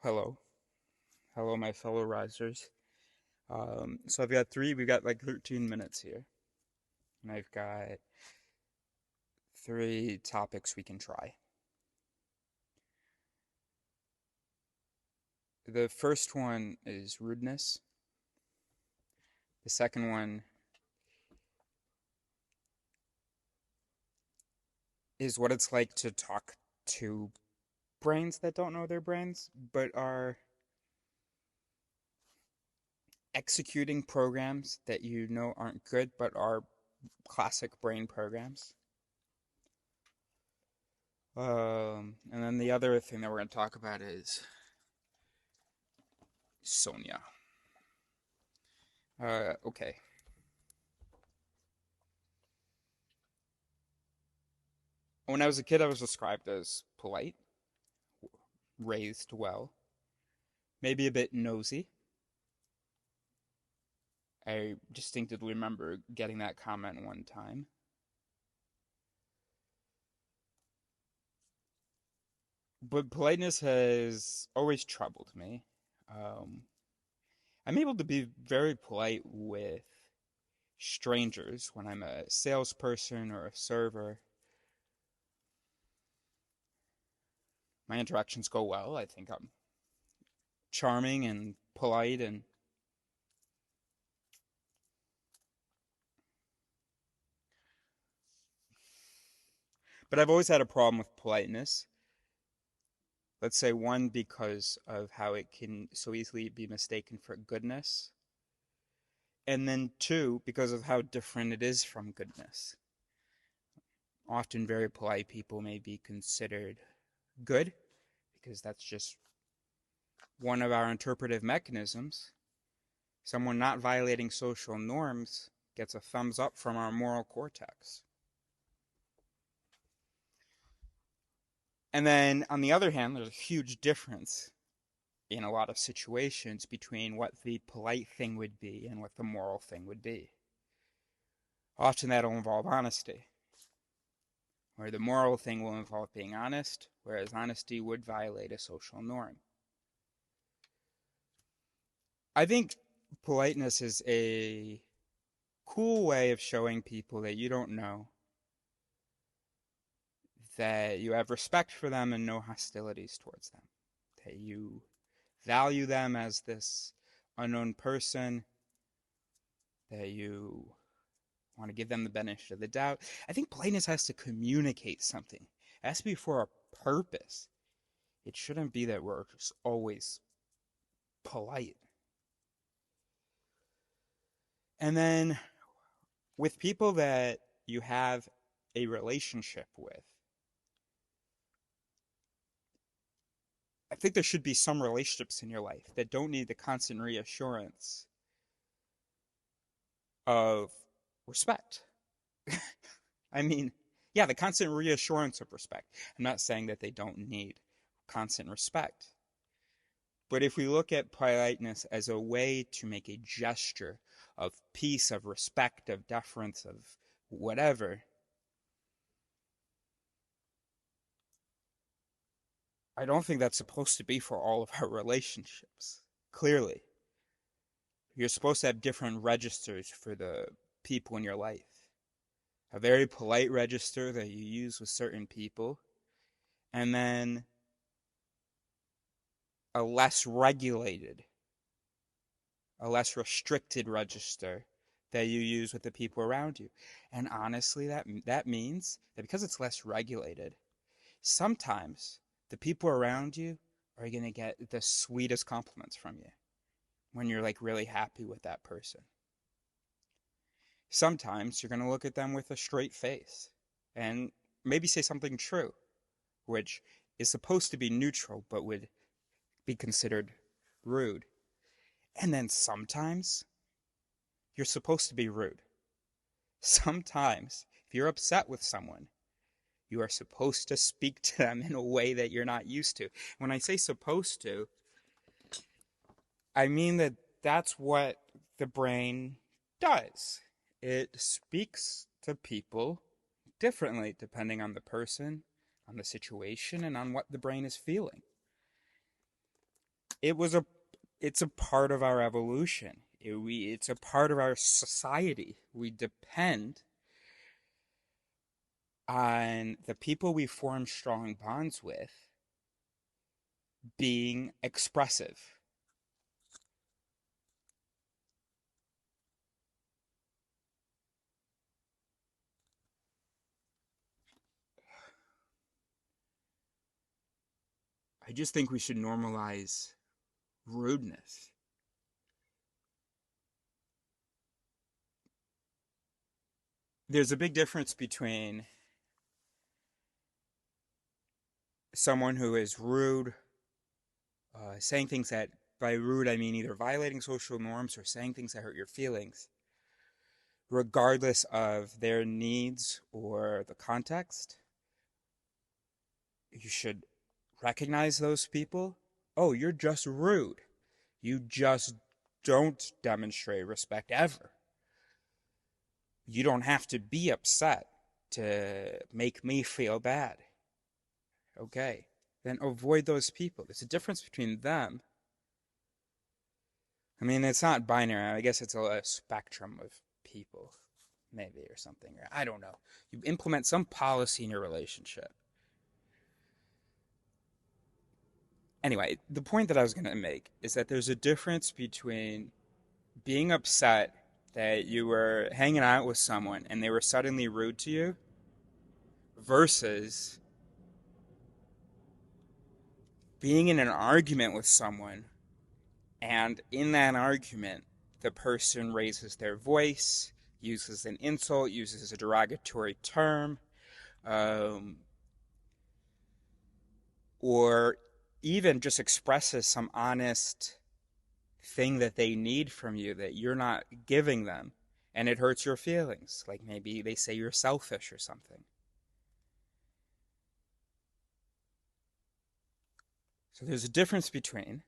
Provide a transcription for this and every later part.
Hello. Hello, my fellow risers. So we've got like 13 minutes here, and I've got three topics we can try. The first one is rudeness. The second one is what it's like to talk to brains that don't know their brains, but are executing programs that you know aren't good, but are classic brain programs. And then the other thing that we're going to talk about is Sonia. Okay. When I was a kid, I was described as polite, raised well, maybe a bit nosy. I distinctly remember getting that comment one time. But politeness has always troubled me. Um, I'm able to be very polite with strangers when I'm a salesperson or a server. My interactions go well. I think I'm charming and polite and but I've always had a problem with politeness. Let's say one, because of how it can so easily be mistaken for goodness. And then two, because of how different it is from goodness. Often very polite people may be considered good, because that's just one of our interpretive mechanisms. Someone not violating social norms gets a thumbs up from our moral cortex. And then, on the other hand, there's a huge difference in a lot of situations between what the polite thing would be and what the moral thing would be. Often that'll involve honesty, where the moral thing will involve being honest, whereas honesty would violate a social norm. I think politeness is a cool way of showing people that you don't know that you have respect for them and no hostilities towards them, that you value them as this unknown person, that you want to give them the benefit of the doubt. I think politeness has to communicate something. It has to be for a purpose. It shouldn't be that we're just always polite. And then with people that you have a relationship with, I think there should be some relationships in your life that don't need the constant reassurance of respect. I mean, yeah, the constant reassurance of respect. I'm not saying that they don't need constant respect. But if we look at politeness as a way to make a gesture of peace, of respect, of deference, of whatever, I don't think that's supposed to be for all of our relationships. Clearly, you're supposed to have different registers for the people in your life. A very polite register that you use with certain people, and then a less regulated, a less restricted register that you use with the people around you. And honestly, that means that because it's less regulated, sometimes the people around you are going to get the sweetest compliments from you when you're like really happy with that person. Sometimes you're going to look at them with a straight face and maybe say something true, which is supposed to be neutral but would be considered rude. And then sometimes you're supposed to be rude. Sometimes, if you're upset with someone, you are supposed to speak to them in a way that you're not used to. When I say supposed to, I mean that that's what the brain does. It speaks to people differently depending on the person, on the situation, and on what the brain is feeling. it was a it's a part of our evolution. It's a part of our society. We depend on the people we form strong bonds with being expressive. I just think we should normalize rudeness. There's a big difference between someone who is rude, saying things that, by rude, I mean either violating social norms or saying things that hurt your feelings, regardless of their needs or the context. You should recognize those people. Oh, you're just rude. You just don't demonstrate respect ever. You don't have to be upset to make me feel bad. Okay. Then avoid those people. There's a difference between them. I mean, it's not binary. I guess it's a spectrum of people, maybe, or something. I don't know. You implement some policy in your relationship. Anyway, the point that I was going to make is that there's a difference between being upset that you were hanging out with someone and they were suddenly rude to you versus being in an argument with someone and in that argument the person raises their voice, uses an insult, uses a derogatory term, um, or even just expresses some honest thing that they need from you that you're not giving them, and it hurts your feelings. Like maybe they say you're selfish or something. So there's a difference between,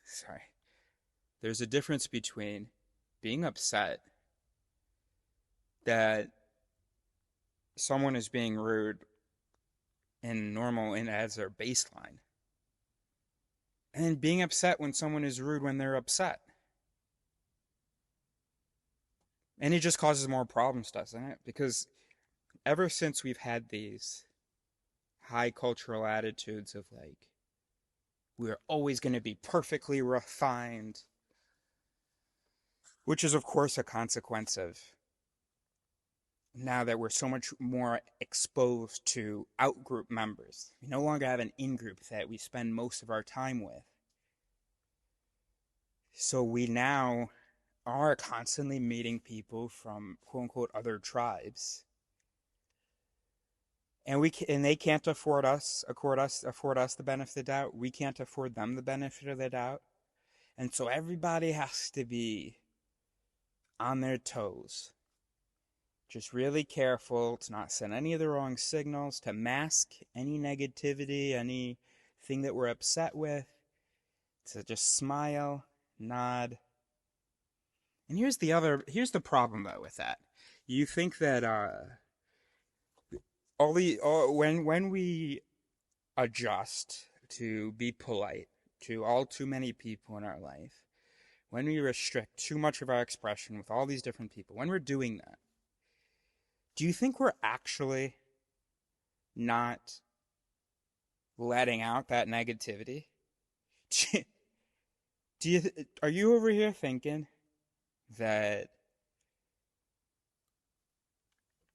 sorry, there's a difference between being upset that someone is being rude and normal and as their baseline, and then being upset when someone is rude when they're upset. And it just causes more problems, doesn't it? Because ever since we've had these high cultural attitudes of like, we're always going to be perfectly refined, which is, of course, a consequence of now that we're so much more exposed to out-group members. We no longer have an in-group that we spend most of our time with. So we now are constantly meeting people from quote-unquote other tribes. And they can't afford us the benefit of the doubt. We can't afford them the benefit of the doubt. And so everybody has to be on their toes. Just really careful to not send any of the wrong signals, to mask any negativity, anything that we're upset with, to just smile, nod. And here's the problem though with that. You think that when we adjust to be polite to all too many people in our life, when we restrict too much of our expression with all these different people, when we're doing that, do you think we're actually not letting out that negativity? Are you over here thinking that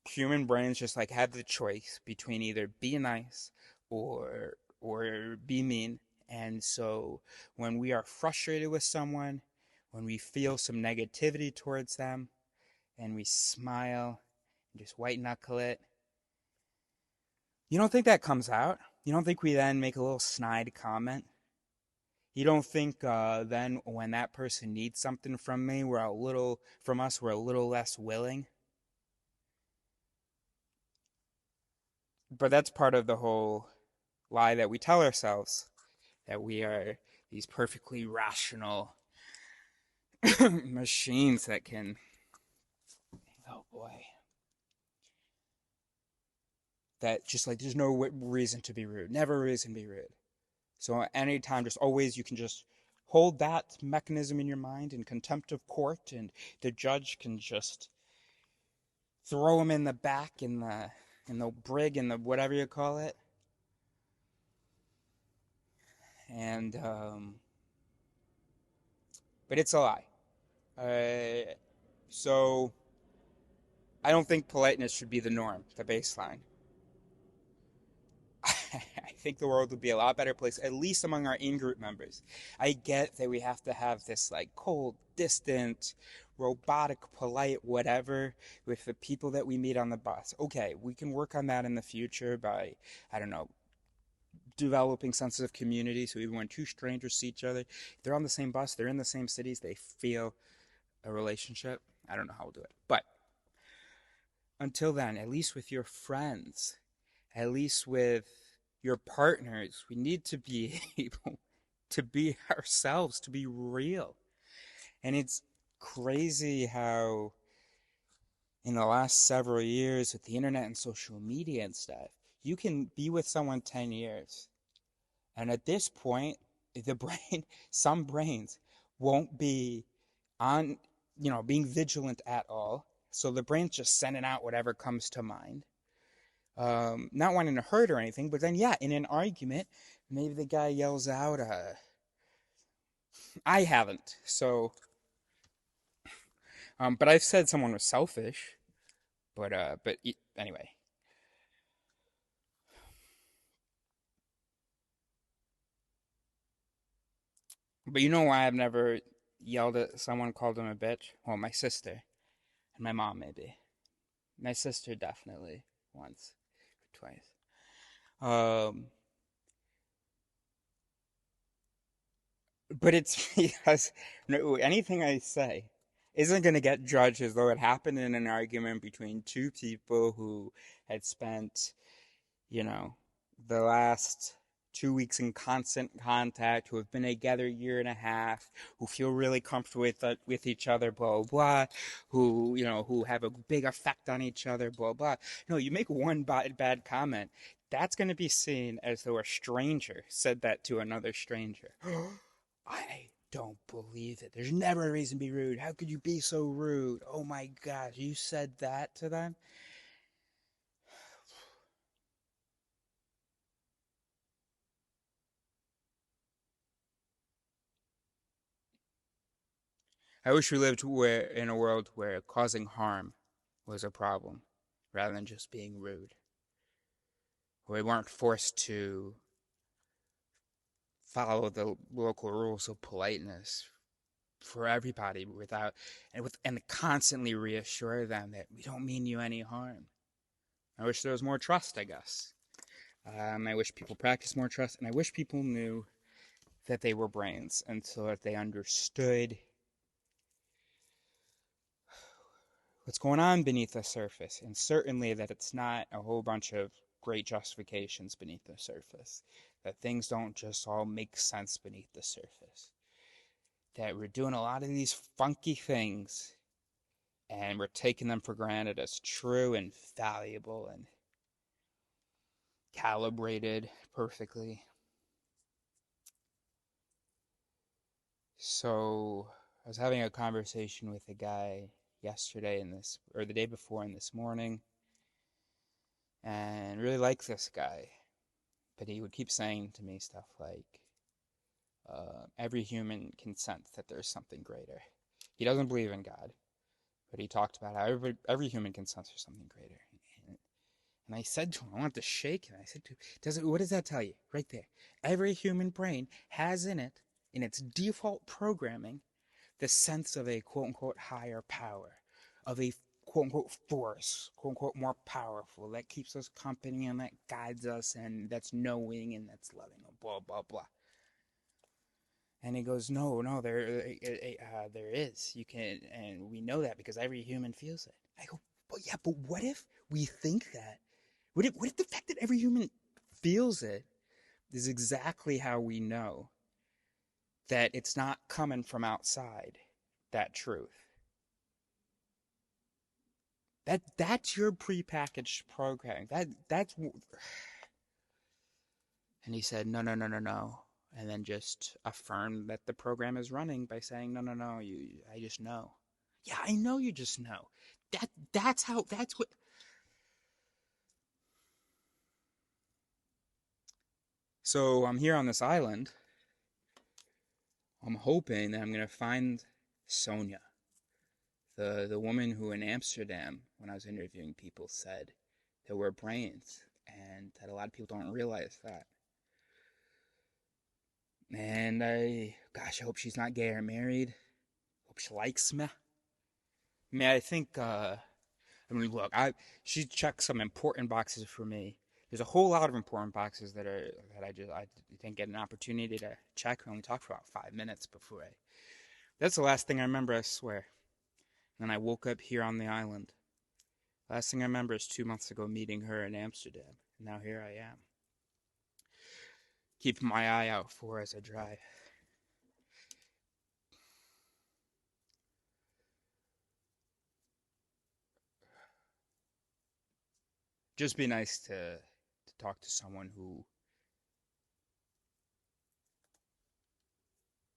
human brains just like have the choice between either be nice or be mean? And so when we are frustrated with someone, when we feel some negativity towards them, and we smile and just white knuckle it, you don't think that comes out? You don't think we then make a little snide comment? You don't think then when that person needs something from me, we're a little less willing? But that's part of the whole lie that we tell ourselves, that we are these perfectly rational machines that can, oh boy, that just there's no reason to be rude, never a reason to be rude. So anytime, just always, you can just hold that mechanism in your mind in contempt of court, and the judge can just throw him in the back in the brig, in the whatever you call it. And but it's a lie. So I don't think politeness should be the norm, the baseline. I think the world would be a lot better place, at least among our in-group members. I get that we have to have this like cold, distant, robotic, polite, whatever with the people that we meet on the bus. Okay, we can work on that in the future by, I don't know, developing senses of community. So even when two strangers see each other, if they're on the same bus, they're in the same cities, they feel a relationship. I don't know how we'll do it, but until then, at least with your friends, at least with your partners, we need to be able to be ourselves, to be real. And it's crazy how in the last several years with the internet and social media and stuff, you can be with someone 10 years. And at this point, the brain, some brains won't be on, being vigilant at all. So the brain's just sending out whatever comes to mind. Not wanting to hurt or anything, but then, yeah, in an argument, maybe the guy yells out, I haven't. So, but I've said someone was selfish, but anyway. But you know why I've never yelled at someone, called them a bitch? Well, my sister and my mom, maybe. My sister, definitely. Once, twice. Um, but it's because anything I say isn't going to get judged as though it happened in an argument between two people who had spent, you know, the last 2 weeks in constant contact, who have been together a year and a half, who feel really comfortable with each other, blah, blah, blah, who have a big effect on each other, blah, blah. No, you make one bad comment, that's going to be seen as though a stranger said that to another stranger. I don't believe it. There's never a reason to be rude. How could you be so rude? Oh my gosh, you said that to them? I wish we lived in a world where causing harm was a problem rather than just being rude. Where we weren't forced to follow the local rules of politeness for everybody and constantly reassure them that we don't mean you any harm. I wish there was more trust, I guess. I wish people practiced more trust, and I wish people knew that they were brains, and so that they understood what's going on beneath the surface, and certainly that it's not a whole bunch of great justifications beneath the surface, that things don't just all make sense beneath the surface, that we're doing a lot of these funky things and we're taking them for granted as true and valuable and calibrated perfectly. So I was having a conversation with a guy yesterday or the day before and this morning, and really like this guy, but he would keep saying to me stuff like, every human can sense that there's something greater. He doesn't believe in God, but he talked about how every human can sense there's something greater. And I said to him, I wanted to shake him. I said to him, what does that tell you? Right there. Every human brain has in it, in its default programming, the sense of a quote unquote higher power, of a quote unquote force, quote unquote more powerful, that keeps us company and that guides us and that's knowing and that's loving, blah, blah, blah. And he goes, no, there is. You can, and we know that because every human feels it. I go, but yeah, but what if we think that? What if the fact that every human feels it is exactly how we know that it's not coming from outside, that truth? That's your prepackaged programming. That's. And he said, no. and then just affirm that the program is running by saying, no, no, no, I just know. Yeah, I know you just know. That's what. So I'm here on this island. I'm hoping that I'm gonna find Sonia, the woman who in Amsterdam, when I was interviewing people, said there were brains, and that a lot of people don't realize that. And gosh, I hope she's not gay or married. Hope she likes me. I mean, I think, I mean, look, she checked some important boxes for me. There's a whole lot of important boxes that I didn't get an opportunity to check. We only talked for about 5 minutes before I. That's the last thing I remember, I swear. And I woke up here on the island. Last thing I remember is 2 months ago meeting her in Amsterdam. And now here I am. Keeping my eye out for her as I drive. Just be nice to talk to someone who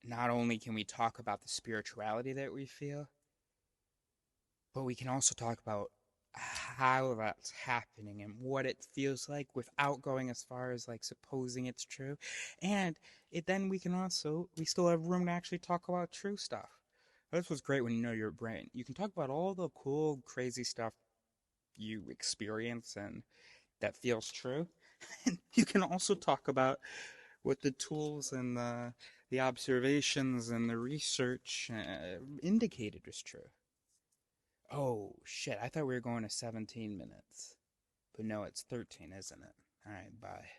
not only can we talk about the spirituality that we feel, but we can also talk about how that's happening and what it feels like without going as far as like supposing it's true. And then we still have room to actually talk about true stuff. That's what's great when you know your brain. You can talk about all the cool, crazy stuff you experience and that feels true. And you can also talk about what the tools and the observations and the research indicated was true. Oh, shit. I thought we were going to 17 minutes. But no, it's 13, isn't it? All right, bye.